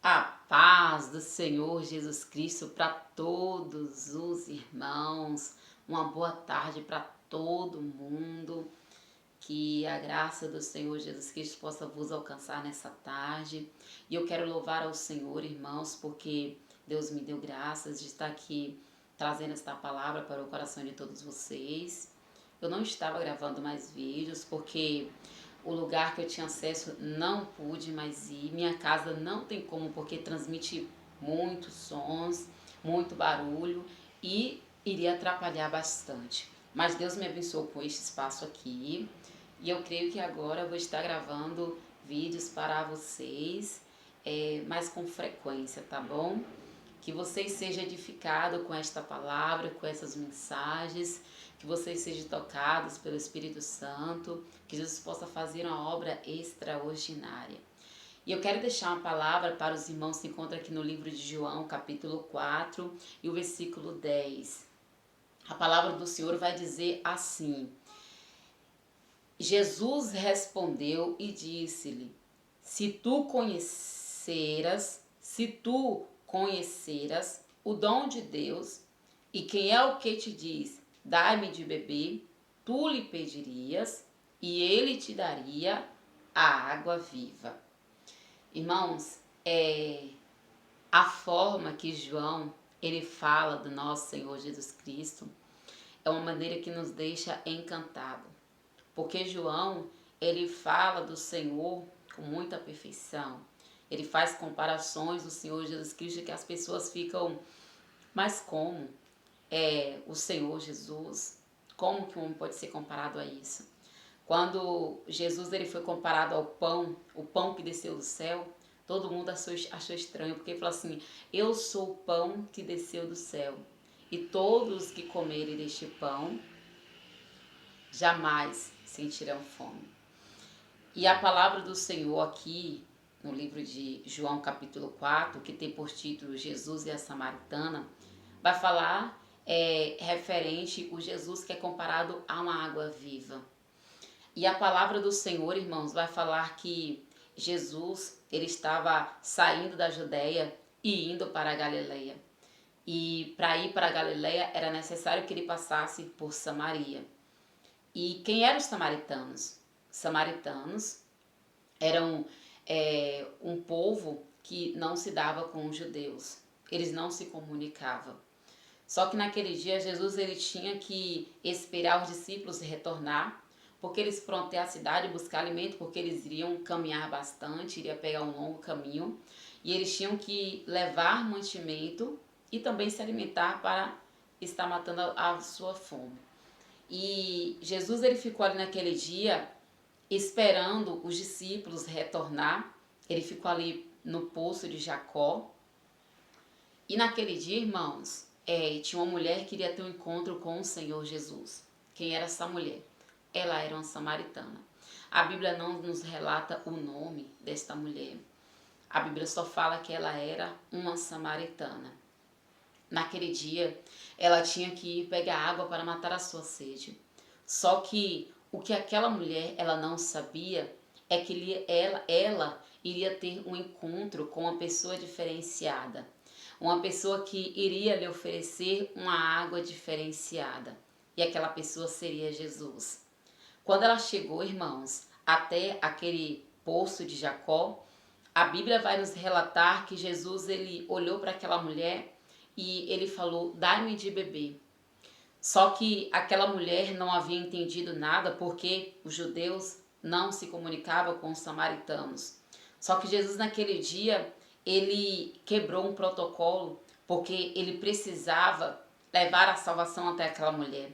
A paz do Senhor Jesus Cristo para todos os irmãos. Uma boa tarde para todo mundo. Que a graça do Senhor Jesus Cristo possa vos alcançar nessa tarde. E eu quero louvar ao Senhor, irmãos, porque Deus me deu graças de estar aqui trazendo esta palavra para o coração de todos vocês. Eu não estava gravando mais vídeos porque o lugar que eu tinha acesso não pude mais ir. Minha casa não tem como, porque transmite muitos sons, muito barulho e iria atrapalhar bastante. Mas Deus me abençoou com este espaço aqui e eu creio que agora eu vou estar gravando vídeos para vocês, mais com frequência, tá bom? Que vocês sejam edificados com esta palavra, com essas mensagens, que vocês sejam tocados pelo Espírito Santo, que Jesus possa fazer uma obra extraordinária. E eu quero deixar uma palavra para os irmãos que se encontram aqui no livro de João, capítulo 4 e o versículo 10. A palavra do Senhor vai dizer assim: Jesus respondeu e disse-lhe: Se tu conheceras o dom de Deus, e quem é o que te diz, dai-me de beber, tu lhe pedirias, e ele te daria a água viva. Irmãos, a forma que João ele fala do nosso Senhor Jesus Cristo é uma maneira que nos deixa encantado. Porque João, ele fala do Senhor com muita perfeição. Ele faz comparações do Senhor Jesus Cristo que as pessoas ficam, mas como é o Senhor Jesus? Como que um homem pode ser comparado a isso? Quando Jesus ele foi comparado ao pão, o pão que desceu do céu, todo mundo achou estranho, porque ele falou assim: eu sou o pão que desceu do céu, e todos que comerem deste pão jamais sentirão fome. E a palavra do Senhor aqui, no livro de João capítulo 4, que tem por título Jesus e a Samaritana, vai falar referente o Jesus que é comparado a uma água viva. E a palavra do Senhor, irmãos, vai falar que Jesus, ele estava saindo da Judeia e indo para a Galileia. E para ir para a Galileia era necessário que ele passasse por Samaria. E quem eram os samaritanos? Samaritanos eram um povo que não se dava com os judeus. Eles não se comunicavam. Só que naquele dia Jesus ele tinha que esperar os discípulos retornar, porque eles foram até a cidade buscar alimento, porque eles iriam caminhar bastante, iriam pegar um longo caminho, e eles tinham que levar mantimento e também se alimentar para estar matando a sua fome. E Jesus ele ficou ali naquele dia esperando os discípulos retornar. Ele ficou ali no poço de Jacó. E naquele dia, irmãos, tinha uma mulher que iria ter um encontro com o Senhor Jesus. Quem era essa mulher? Ela era uma samaritana. A Bíblia não nos relata o nome desta mulher. A Bíblia só fala que ela era uma samaritana. Naquele dia, ela tinha que ir pegar água para matar a sua sede. Só que o que aquela mulher ela não sabia é que ela iria ter um encontro com uma pessoa diferenciada. Uma pessoa que iria lhe oferecer uma água diferenciada. E aquela pessoa seria Jesus. Quando ela chegou, irmãos, até aquele poço de Jacó, a Bíblia vai nos relatar que Jesus ele olhou para aquela mulher e ele falou: dá-me de beber. Só que aquela mulher não havia entendido nada, porque os judeus não se comunicavam com os samaritanos. Só que Jesus naquele dia, ele quebrou um protocolo, porque ele precisava levar a salvação até aquela mulher.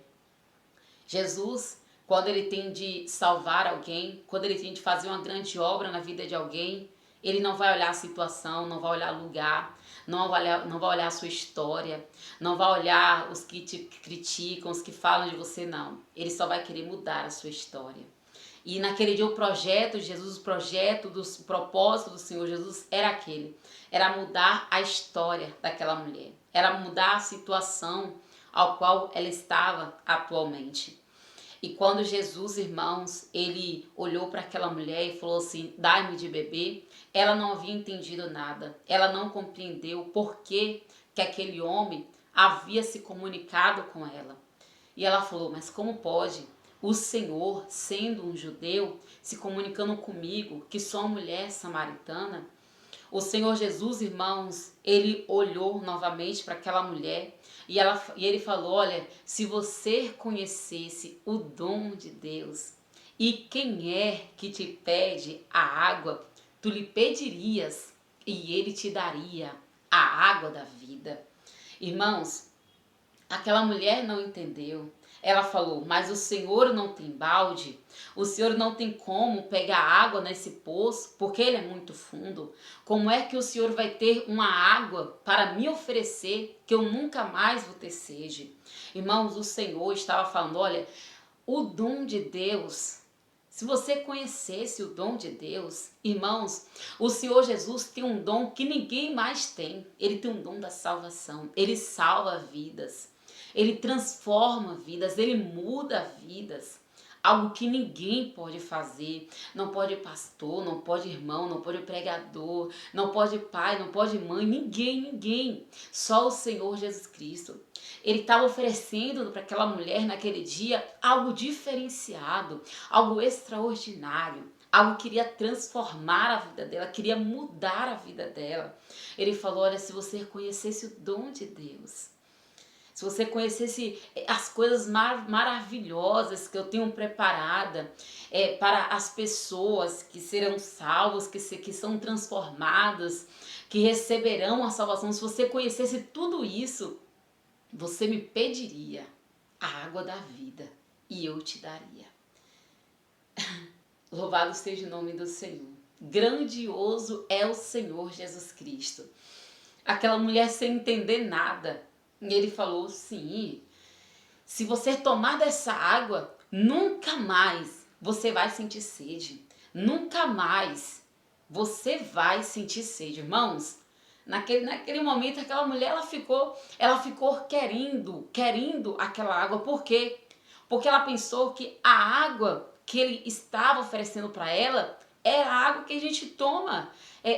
Jesus, quando ele tem de salvar alguém, quando ele tem de fazer uma grande obra na vida de alguém, ele não vai olhar a situação, não vai olhar o lugar, não vai olhar a sua história, não vai olhar os que te criticam, os que falam de você, não. Ele só vai querer mudar a sua história. E naquele dia o projeto de Jesus, o propósito do Senhor Jesus era aquele. Era mudar a história daquela mulher. Era mudar a situação ao qual ela estava atualmente. E quando Jesus, irmãos, ele olhou para aquela mulher e falou assim: dai-me de beber, ela não havia entendido nada. Ela não compreendeu por que aquele homem havia se comunicado com ela. E ela falou: mas como pode o Senhor, sendo um judeu, se comunicando comigo, que sou uma mulher samaritana? O Senhor Jesus, irmãos, ele olhou novamente para aquela mulher e ele falou: olha, se você conhecesse o dom de Deus e quem é que te pede a água, tu lhe pedirias e ele te daria a água da vida. Irmãos, aquela mulher não entendeu. Ela falou: mas o Senhor não tem balde? O Senhor não tem como pegar água nesse poço, porque ele é muito fundo. Como é que o Senhor vai ter uma água para me oferecer que eu nunca mais vou ter sede? Irmãos, o Senhor estava falando: olha, o dom de Deus, se você conhecesse o dom de Deus, irmãos, o Senhor Jesus tem um dom que ninguém mais tem. Ele tem um dom da salvação. Ele salva vidas. Ele transforma vidas, ele muda vidas. Algo que ninguém pode fazer. Não pode pastor, não pode irmão, não pode pregador, não pode pai, não pode mãe, ninguém. Só o Senhor Jesus Cristo. Ele estava oferecendo para aquela mulher naquele dia algo diferenciado, algo extraordinário. Algo que queria transformar a vida dela, queria mudar a vida dela. Ele falou: olha, se você conhecesse o dom de Deus, se você conhecesse as coisas maravilhosas que eu tenho preparada para as pessoas que serão salvas, que são transformadas, que receberão a salvação, se você conhecesse tudo isso, você me pediria a água da vida e eu te daria. Louvado seja o nome do Senhor. Grandioso é o Senhor Jesus Cristo. Aquela mulher sem entender nada. E ele falou: sim, se você tomar dessa água, nunca mais você vai sentir sede. Nunca mais você vai sentir sede. Irmãos, naquele momento aquela mulher ela ficou querendo aquela água. Por quê? Porque ela pensou que a água que ele estava oferecendo para ela era a água que a gente toma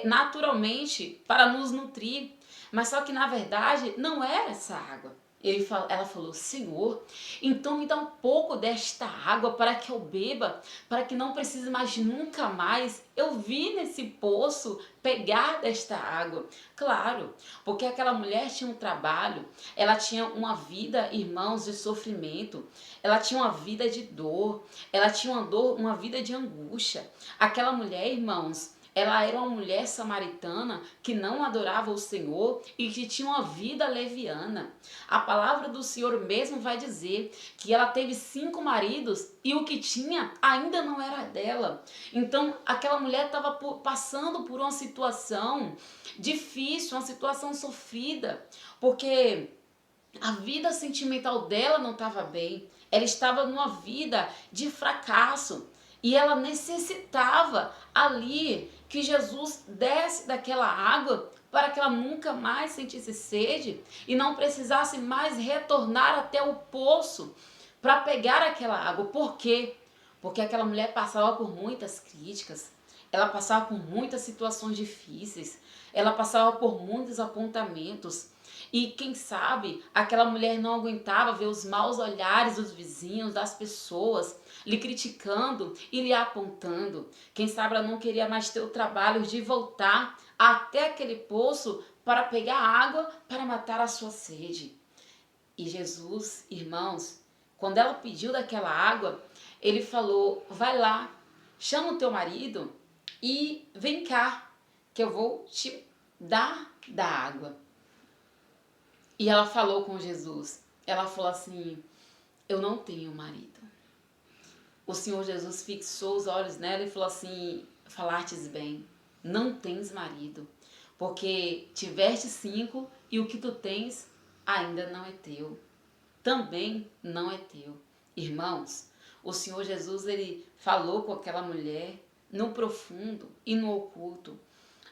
naturalmente para nos nutrir. Mas só que na verdade não era essa água. Ela falou: Senhor, então me dá um pouco desta água para que eu beba, para que não precise mais nunca mais eu vir nesse poço pegar desta água. Claro, porque aquela mulher tinha um trabalho, ela tinha uma vida, irmãos, de sofrimento, ela tinha uma vida de dor, ela tinha uma vida de angústia. Aquela mulher, irmãos, ela era uma mulher samaritana que não adorava o Senhor e que tinha uma vida leviana. A palavra do Senhor mesmo vai dizer que ela teve 5 maridos e o que tinha ainda não era dela. Então aquela mulher estava passando por uma situação difícil, uma situação sofrida, porque a vida sentimental dela não estava bem. Ela estava numa vida de fracasso. E ela necessitava ali que Jesus desse daquela água para que ela nunca mais sentisse sede e não precisasse mais retornar até o poço para pegar aquela água. Por quê? Porque aquela mulher passava por muitas críticas, ela passava por muitas situações difíceis, ela passava por muitos apontamentos. E quem sabe aquela mulher não aguentava ver os maus olhares dos vizinhos, das pessoas, lhe criticando e lhe apontando. Quem sabe ela não queria mais ter o trabalho de voltar até aquele poço para pegar água para matar a sua sede. E Jesus, irmãos, quando ela pediu daquela água, ele falou: vai lá, chama o teu marido e vem cá, que eu vou te dar da água. E ela falou com Jesus, ela falou assim: eu não tenho marido. O Senhor Jesus fixou os olhos nela e falou assim: falastes bem, não tens marido, porque tiveste 5 e o que tu tens ainda não é teu, também não é teu. Irmãos, o Senhor Jesus, ele falou com aquela mulher no profundo e no oculto.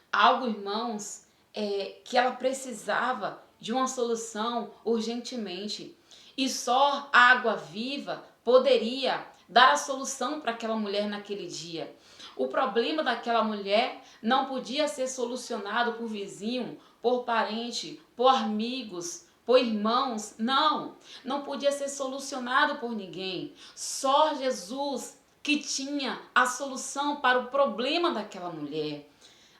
Algo, irmãos, que ela precisava de uma solução urgentemente. E só a água viva poderia dar a solução para aquela mulher naquele dia. O problema daquela mulher não podia ser solucionado por vizinho, por parente, por amigos, por irmãos. Não podia ser solucionado por ninguém. Só Jesus que tinha a solução para o problema daquela mulher.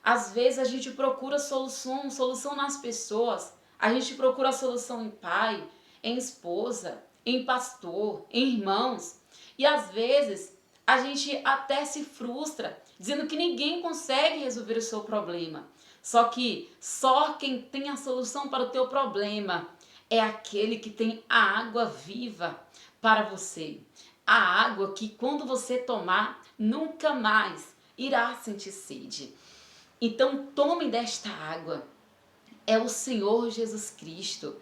Às vezes a gente procura solução nas pessoas. A gente procura solução em pai, em esposa, em pastor, em irmãos. E às vezes a gente até se frustra, dizendo que ninguém consegue resolver o seu problema. Só que só quem tem a solução para o teu problema é aquele que tem a água viva para você. A água que quando você tomar, nunca mais irá sentir sede. Então tome desta água. É o Senhor Jesus Cristo,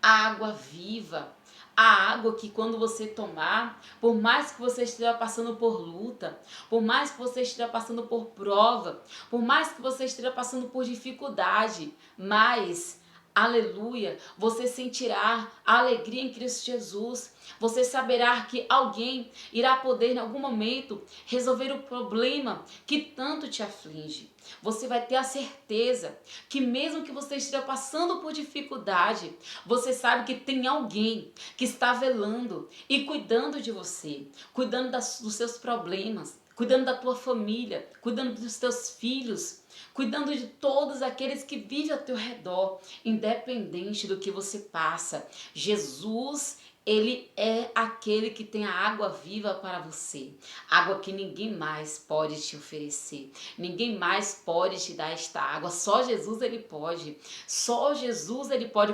a água viva, a água que quando você tomar, por mais que você esteja passando por luta, por mais que você esteja passando por prova, por mais que você esteja passando por dificuldade, mas aleluia, você sentirá a alegria em Cristo Jesus. Você saberá que alguém irá poder em algum momento resolver o problema que tanto te aflige. Você vai ter a certeza que mesmo que você esteja passando por dificuldade, você sabe que tem alguém que está velando e cuidando de você, cuidando dos seus problemas, cuidando da tua família, cuidando dos teus filhos, cuidando de todos aqueles que vivem ao teu redor, independente do que você passa. Jesus, ele é aquele que tem a água viva para você, água que ninguém mais pode te oferecer, ninguém mais pode te dar esta água, só Jesus ele pode,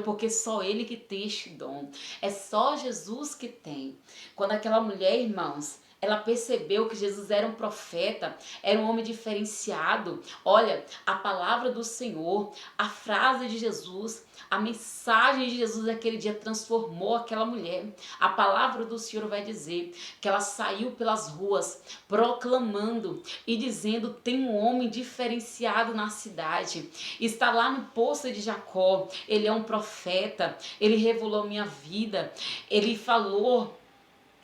porque só ele que tem este dom, é só Jesus que tem. Quando aquela mulher, irmãos, ela percebeu que Jesus era um profeta, era um homem diferenciado. Olha, a palavra do Senhor, a frase de Jesus, a mensagem de Jesus naquele dia transformou aquela mulher. A palavra do Senhor vai dizer que ela saiu pelas ruas proclamando e dizendo: tem um homem diferenciado na cidade, está lá no poço de Jacó, ele é um profeta, ele revelou minha vida, ele falou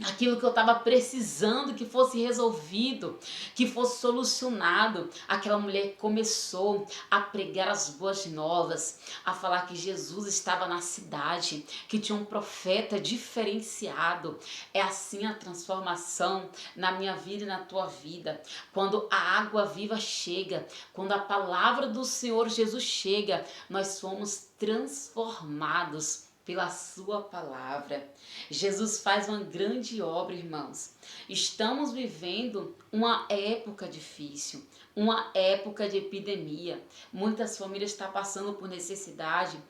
aquilo que eu estava precisando que fosse resolvido, que fosse solucionado. Aquela mulher começou a pregar as boas novas, a falar que Jesus estava na cidade, que tinha um profeta diferenciado. É assim a transformação na minha vida e na tua vida. Quando a água viva chega, quando a palavra do Senhor Jesus chega, nós somos transformados pela sua palavra. Jesus faz uma grande obra, irmãos. Estamos vivendo uma época difícil, uma época de epidemia. Muitas famílias estão passando por necessidade,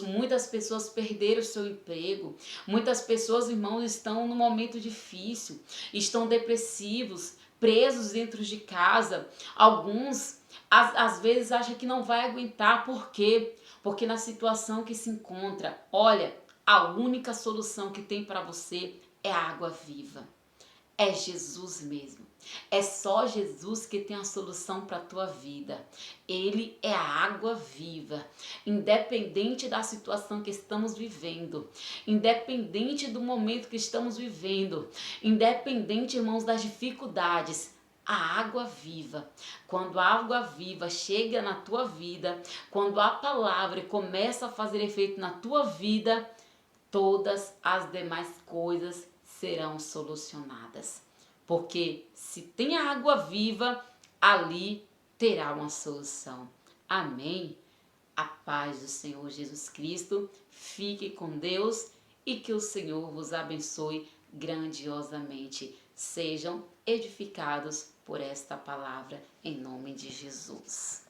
muitas pessoas perderam seu emprego, muitas pessoas, irmãos, estão num momento difícil, estão depressivos, presos dentro de casa. Alguns às vezes acham que não vai aguentar. Por quê? Porque na situação que se encontra, olha, a única solução que tem para você é a água viva. É Jesus mesmo. É só Jesus que tem a solução para a tua vida. Ele é a água viva. Independente da situação que estamos vivendo, independente do momento que estamos vivendo, independente, irmãos, das dificuldades, a água viva. Quando a água viva chega na tua vida, quando a palavra começa a fazer efeito na tua vida, todas as demais coisas serão solucionadas. Porque se tem a água viva, ali terá uma solução. Amém? A paz do Senhor Jesus Cristo. Fique com Deus e que o Senhor vos abençoe grandiosamente. Sejam edificados por esta palavra em nome de Jesus.